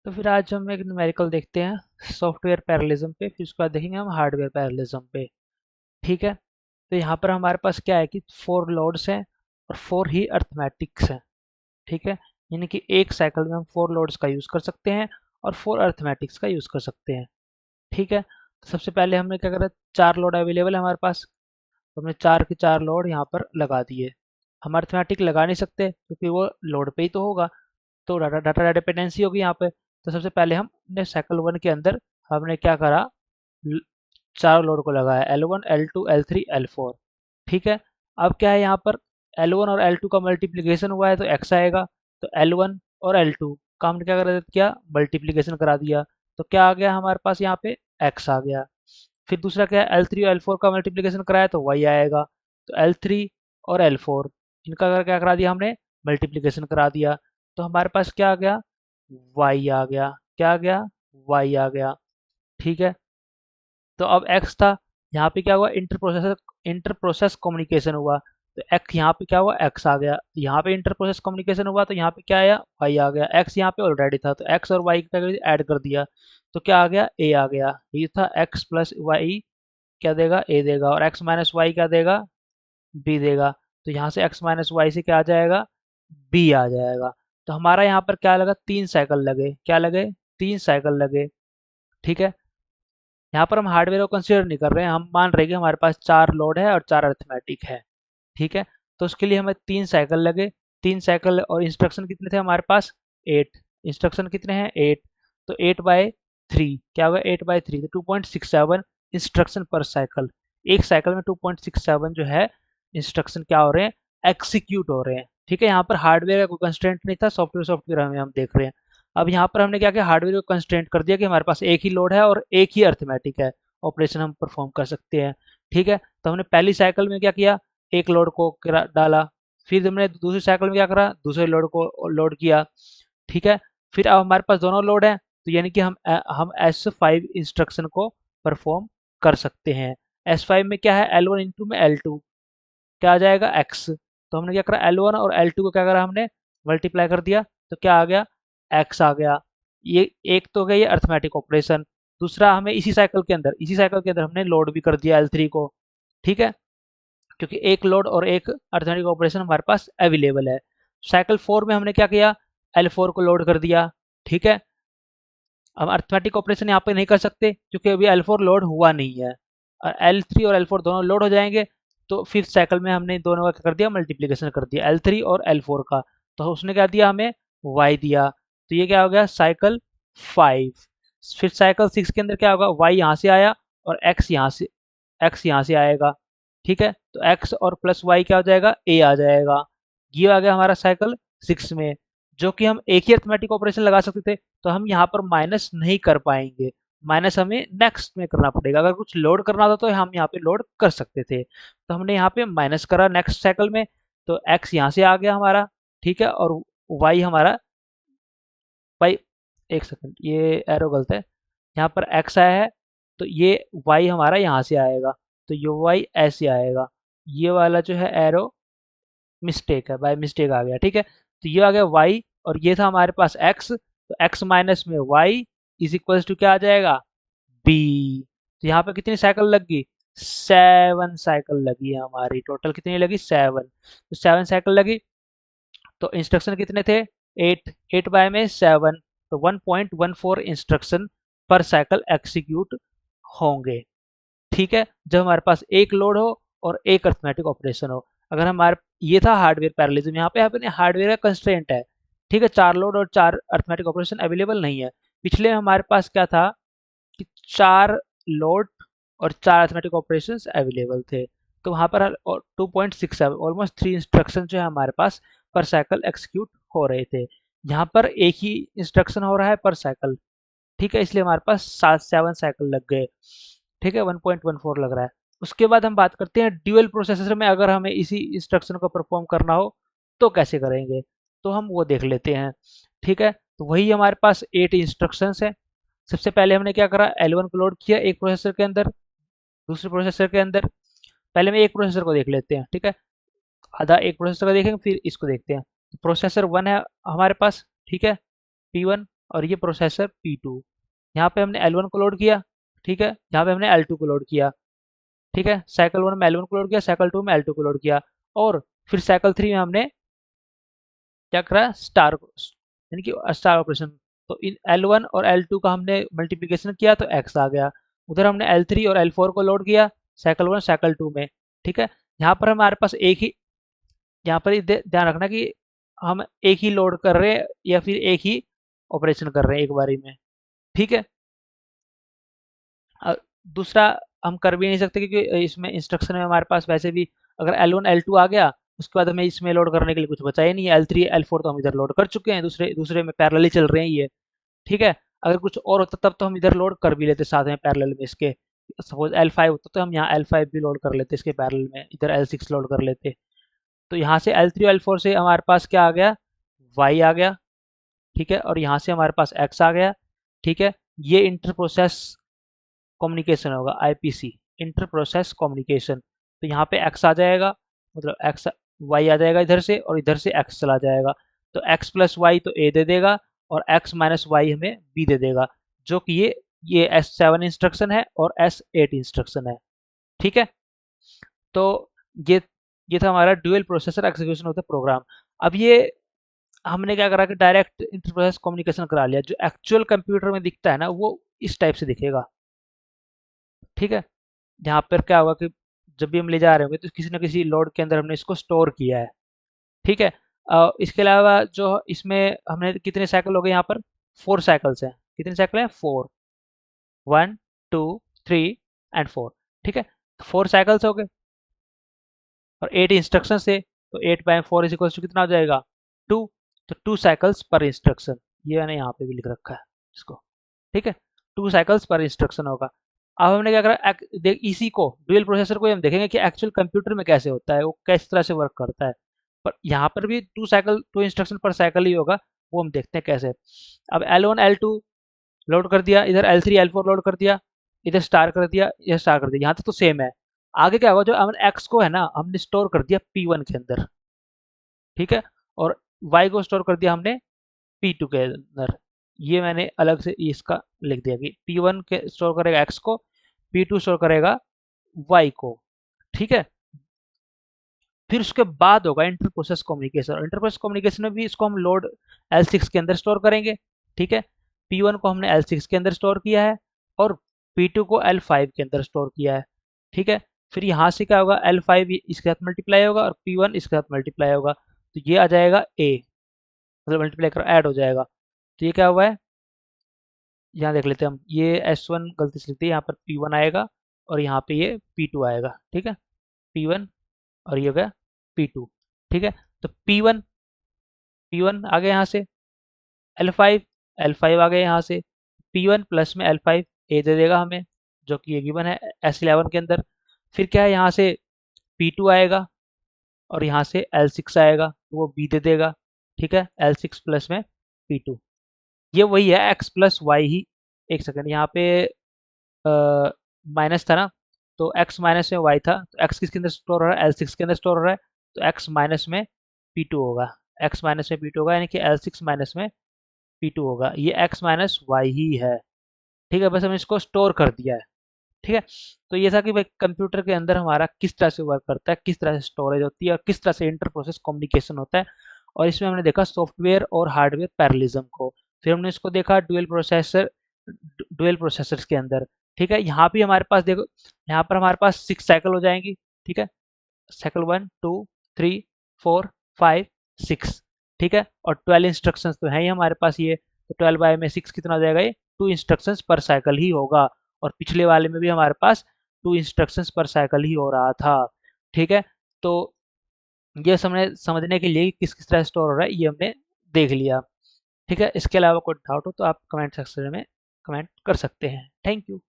तो फिर आज हम एक न्यूमेरिकल देखते हैं सॉफ्टवेयर पैरेललिज्म पे, फिर उसके बाद देखेंगे हम हार्डवेयर पैरेललिज्म पे। ठीक है। तो यहाँ पर हमारे पास क्या है कि 4 लोड्स हैं और 4 ही अर्थमेटिक्स हैं। ठीक है। यानी कि एक साइकिल में हम 4 लोड्स का यूज़ कर सकते हैं और 4 अर्थमेटिक्स का यूज़ कर सकते हैं। ठीक है। तो सबसे पहले हमने क्या करा, 4 लोड अवेलेबल है हमारे पास, तो हमने 4 के 4 लोड यहाँ पर लगा दिए। हम अर्थमेटिक लगा नहीं सकते क्योंकि वो लोड पे ही तो होगा, तो डाटा डाटा डिपेंडेंसी होगी यहाँ पे। तो सबसे पहले हमने साइकिल 1 के अंदर हमने क्या करा, चारों लोड को लगाया, L1 L2 L3 L4। ठीक है। अब क्या है यहाँ पर, L1 और L2 का मल्टीप्लिकेशन हुआ है तो x आएगा। तो L1 और L2 का हमने क्या करा दिया, मल्टीप्लिकेशन करा दिया, तो क्या आ गया हमारे पास यहाँ पे, x आ गया। फिर दूसरा क्या है, L3 और L4 का मल्टीप्लिकेशन कराया तो y आएगा। तो L3 और L4 इनका क्या करा दिया हमने, मल्टीप्लिकेशन करा दिया, तो हमारे पास क्या आ गया, y आ गया। क्या आ गया, y आ गया। ठीक है। तो अब x था, यहाँ पे क्या हुआ, इंटर प्रोसेस कम्युनिकेशन हुआ, तो x यहाँ पे क्या हुआ, x आ गया। यहाँ पे इंटर प्रोसेस कम्युनिकेशन हुआ तो यहाँ पे क्या आया, y आ गया। x यहाँ पे ऑलरेडी था तो x और y का ऐड कर दिया, तो क्या आ गया, a आ गया। ये था x प्लस वाई क्या देगा, a देगा, और x माइनस वाई क्या देगा, b देगा। तो यहाँ से x माइनस वाई से क्या आ जाएगा, b आ जाएगा। तो हमारा यहाँ पर क्या लगा, 3 साइकिल लगे, क्या लगे, 3 साइकिल लगे। ठीक है। यहाँ पर हम हार्डवेयर को कंसीडर नहीं कर रहे हैं, हम मान रहे हैं कि हमारे पास 4 लोड है और 4 अरिथमेटिक है। ठीक है। तो उसके लिए हमें 3 साइकिल लगे, 3 साइकिल, और इंस्ट्रक्शन कितने थे हमारे पास, 8। इंस्ट्रक्शन कितने हैं, 8। तो 8/3 क्या होगा, 8/3 तो 2.67 इंस्ट्रक्शन पर साइकिल। एक साइकिल में 2.67 जो है इंस्ट्रक्शन क्या हो रहे हैं, एक्सिक्यूट हो रहे हैं। ठीक है। यहाँ पर हार्डवेयर का कोई कंस्ट्रेंट नहीं था, सॉफ्टवेयर सॉफ्टवेयर हमें हम देख रहे हैं। अब यहाँ पर हमने क्या किया, हार्डवेयर को कंस्ट्रेंट कर दिया कि हमारे पास एक ही लोड है और एक ही अर्थमेटिक है, ऑपरेशन हम परफॉर्म कर सकते हैं। ठीक है। तो हमने पहली साइकिल में क्या किया, एक लोड को डाला, फिर हमने दूसरी साइकिल में क्या करा, दूसरे लोड को लोड किया। ठीक है। फिर अब हमारे पास दोनों लोड हैं, तो यानी कि हम S5 इंस्ट्रक्शन को परफॉर्म कर सकते हैं। S5 में क्या है, L1 इंटू में L2 क्या आ जाएगा, x। तो हमने क्या करा, L1 और L2 को क्या करा, हमने मल्टीप्लाई कर दिया, तो क्या आ गया, x आ गया। ये एक तो हो गया ये अर्थमेटिक ऑपरेशन। दूसरा हमें इसी साइकिल के अंदर हमने लोड भी कर दिया L3 को। ठीक है। क्योंकि एक लोड और एक अर्थमेटिक ऑपरेशन हमारे पास अवेलेबल है। साइकिल 4 में हमने क्या किया, L4 को लोड कर दिया। ठीक है। हम अर्थमेटिक ऑपरेशन यहाँ पे नहीं कर सकते क्योंकि अभी L4 लोड हुआ नहीं है, और L3 और L4 दोनों लोड हो जाएंगे। तो फिफ्थ साइकिल में हमने दोनों का क्या कर दिया, मल्टीप्लिकेशन कर दिया L3 और L4 का, तो उसने क्या दिया हमें, y दिया। तो ये क्या हो गया, साइकिल 5। फिर साइकिल 6 के अंदर क्या होगा, y यहाँ से आया और x यहाँ से आएगा। ठीक है। तो x और प्लस y क्या हो जाएगा, a आ जाएगा। ये आ गया हमारा साइकिल 6 में। जो कि हम एक ही अर्थमेटिक ऑपरेशन लगा सकते थे, तो हम यहाँ पर माइनस नहीं कर पाएंगे, माइनस हमें नेक्स्ट में करना पड़ेगा। अगर कुछ लोड करना होता तो हम यहाँ पे लोड कर सकते थे, तो हमने यहाँ पे माइनस करा नेक्स्ट साइकिल में, तो x यहाँ से आ गया हमारा। ठीक है। और y हमारा, y, एक सेकंड ये एरो गलत है, यहाँ पर x आया है, तो ये y हमारा यहाँ से आएगा, तो ये y ऐसे आएगा। ये वाला जो है एरो मिस्टेक है, बाय मिस्टेक आ गया। ठीक है। तो ये आ गया y, और ये था हमारे पास x, तो x माइनस में y इज इक्वल्स टू क्या आ जाएगा, b। तो यहाँ पे कितनी साइकिल लग गई, 7 साइकिल लगी है हमारी, टोटल कितनी लगी, 7। तो 7 साइकिल लगी, तो इंस्ट्रक्शन कितने थे, 8, 8 बाय में 7, तो 1.14 इंस्ट्रक्शन पर साइकिल एक्सिक्यूट होंगे। ठीक है। जब हमारे पास एक लोड हो और एक अर्थमेटिक ऑपरेशन हो। अगर हमारे, ये था हार्डवेयर पैरेललिज्म, यहाँ पे अपने हार्डवेयर का कंस्ट्रेंट है। ठीक है। 4 लोड और 4 अर्थमेटिक ऑपरेशन अवेलेबल नहीं है। पिछले हमारे पास क्या था कि 4 लोड और 4 अर्थमेटिक ऑपरेशंस अवेलेबल थे, तो वहाँ पर 2.67 ऑलमोस्ट 3 इंस्ट्रक्शन जो है हमारे पास पर साइकिल एक्सिक्यूट हो रहे थे। यहाँ पर एक ही इंस्ट्रक्शन हो रहा है पर साइकिल। ठीक है। इसलिए हमारे पास 7 साइकिल लग गए। ठीक है। 1.14 लग रहा है। उसके बाद हम बात करते हैं ड्यूअल प्रोसेसर में, अगर हमें इसी इंस्ट्रक्शन को परफॉर्म करना हो तो कैसे करेंगे, तो हम वो देख लेते हैं। ठीक है। तो वही हमारे पास 8 इंस्ट्रक्शंस है। सबसे पहले हमने क्या करा, L1 को लोड किया एक प्रोसेसर के अंदर, दूसरे प्रोसेसर के अंदर। पहले में एक प्रोसेसर को देख लेते हैं। ठीक है। आधा एक प्रोसेसर का देखेंगे फिर इसको देखते हैं। तो प्रोसेसर 1 है हमारे पास। ठीक है। P1 और ये प्रोसेसर P2। यहाँ पे हमने L1 को लोड किया, ठीक है, यहाँ पे हमने L2 को लोड किया, ठीक है, साइकिल 1 में L1 को लोड किया, साइकिल 2 में L2 को लोड किया, और फिर साइकिल 3 में हमने क्या करा, स्टार, यानी कि स्टार ऑपरेशन। तो इन L1 और L2 का हमने मल्टीप्लिकेशन किया तो x आ गया। उधर हमने L3 और L4 को लोड किया साइकिल 1 साइकिल 2 में, ठीक है। यहाँ पर हमारे पास एक ही, यहाँ पर ध्यान रखना कि हम एक ही लोड कर रहे हैं या फिर एक ही ऑपरेशन कर रहे हैं एक बारी में, ठीक है। दूसरा हम कर भी नहीं सकते क्योंकि इसमें इंस्ट्रक्शन में हमारे पास वैसे भी अगर L1 L2 आ गया उसके बाद हमें इसमें लोड करने के लिए कुछ बचा ही नहीं है। L3 L4 तो हम इधर लोड कर चुके हैं, दूसरे दूसरे में पैरेलली चल रहे हैं ये, ठीक है। अगर कुछ और होता तब तो हम इधर लोड कर भी लेते साथ में पैरेलल में इसके। सपोज L5 होता तो हम यहाँ L5 भी लोड कर लेते इसके पैरेलल में, इधर L6 लोड कर लेते। तो यहाँ से L3 और L4 से हमारे पास क्या आ गया, Y आ गया, ठीक है, और यहाँ से हमारे पास X आ गया, ठीक है। ये इंटर प्रोसेस कम्युनिकेशन होगा, IPC, इंटर प्रोसेस कम्युनिकेशन। तो यहाँ पे X आ जाएगा, मतलब X Y आ जाएगा इधर से, और इधर से X चला जाएगा। तो X प्लस वाई तो A दे देगा और X माइनस वाई हमें B दे देगा, जो कि ये S7 इंस्ट्रक्शन है और S8 इंस्ट्रक्शन है, ठीक है। तो ये ये था हमारा ड्यूअल प्रोसेसर एग्जीक्यूशन होता है प्रोग्राम। अब ये हमने क्या करा कि डायरेक्ट इंटर प्रोसेस कम्युनिकेशन करा लिया। जो एक्चुअल कंप्यूटर में दिखता है ना वो इस टाइप से दिखेगा, ठीक है। यहाँ पर क्या होगा कि जब भी हम ले जा रहे होंगे तो किसी न किसी लोड के अंदर हमने इसको स्टोर किया है, ठीक है। इसके अलावा जो इसमें हमने कितने साइकिल हो गए यहाँ पर, 4 साइकिल्स हैं। कितने साइकिल हैं, 4, 1 2 3 एंड 4, ठीक है। 4 साइकिल्स हो गए और 8 इंस्ट्रक्शन है, तो 8 बाई 4 इज इक्वल टू कितना हो जाएगा, 2। तो 2 साइकिल्स पर इंस्ट्रक्शन, ये मैंने यहाँ पे भी लिख रखा है इसको, ठीक है। 2 साइकिल्स पर इंस्ट्रक्शन होगा। अब हमने क्या करा, देख इसी को ड्यूअल प्रोसेसर को हम देखेंगे कि एक्चुअल कंप्यूटर में कैसे होता है, वो किस तरह से वर्क करता है। पर यहाँ पर भी 2 इंस्ट्रक्शन पर साइकिल ही होगा, वो हम देखते हैं कैसे। अब L1 L2 लोड कर दिया, इधर L3 L4 लोड कर दिया, इधर स्टार कर दिया, इधर स्टार कर दिया, यहाँ तक तो सेम है। आगे क्या होगा, जो हमने X को है ना हमने स्टोर कर दिया P1 के अंदर, ठीक है, और Y को स्टोर कर दिया हमने P2 के अंदर। ये मैंने अलग से इसका लिख दिया कि P1 के स्टोर करेगा X को, P2 स्टोर करेगा Y को, ठीक है। फिर उसके बाद होगा inter process communication. Inter process communication में भी इसको हम लोड L6 के अंदर स्टोर करेंगे, ठीक है। P1 को हमने L6 के अंदर स्टोर किया है और P2 को L5 के अंदर स्टोर किया है, ठीक है। फिर यहाँ से क्या होगा, L5 इसके साथ मल्टीप्लाई होगा और P1 इसके साथ मल्टीप्लाई होगा, तो ये आ जाएगा A, मतलब मल्टीप्लाई कर ऐड हो जाएगा। तो ये क्या हुआ है, यहाँ देख लेते हैं हम, ये S1 गलती से लिखते हैं, यहाँ पर P1 आएगा और यहाँ पे ये P2 आएगा, ठीक है। P1 और ये हो गया P2, ठीक है। तो P1 आ गया यहाँ से, L5 आ गया यहाँ से, P1 प्लस में L5 A दे देगा हमें, जो कि ये गिवन है S11 के अंदर। फिर क्या है, यहाँ से P2 आएगा और यहाँ से L6 आएगा, तो वो B दे देगा, ठीक है, L6 प्लस में P2। ये वही है x प्लस वाई ही। एक सेकंड, यहाँ पे माइनस था ना, तो x माइनस में y था, तो x किसके अंदर स्टोर हो रहा है, L6 के अंदर स्टोर हो रहा है, तो x माइनस में P2 होगा, x माइनस में P2 होगा, यानी कि L6 माइनस में P2 होगा। ये x माइनस वाई ही है, ठीक है। बस हमने इसको स्टोर कर दिया है, ठीक है। तो ये था कि भाई कंप्यूटर के अंदर हमारा किस तरह से वर्क करता है, किस तरह से स्टोरेज होती है और किस तरह से इंटर प्रोसेस कम्युनिकेशन होता है। और इसमें हमने देखा सॉफ्टवेयर और हार्डवेयर पैरेललिज्म को। फिर हमने इसको देखा डुअल प्रोसेसर्स के अंदर, ठीक है। यहाँ भी हमारे पास देखो, यहाँ पर हमारे पास 6 साइकिल हो जाएंगी, ठीक है। साइकिल 1 2 3 4 5 6, ठीक है। और 12 इंस्ट्रक्शंस तो हैं ही हमारे पास ये, तो 12 बाय में 6 कितना हो जाएगा, ये 2 इंस्ट्रक्शंस पर साइकिल ही होगा। और पिछले वाले में भी हमारे पास 2 इंस्ट्रक्शंस पर साइकिल ही हो रहा था, ठीक है। तो ये समझने के लिए किस किस तरह स्टोर हो रहा है ये हमने देख लिया, ठीक है। इसके अलावा कोई डाउट हो तो आप कमेंट सेक्शन में कमेंट कर सकते हैं। Thank you.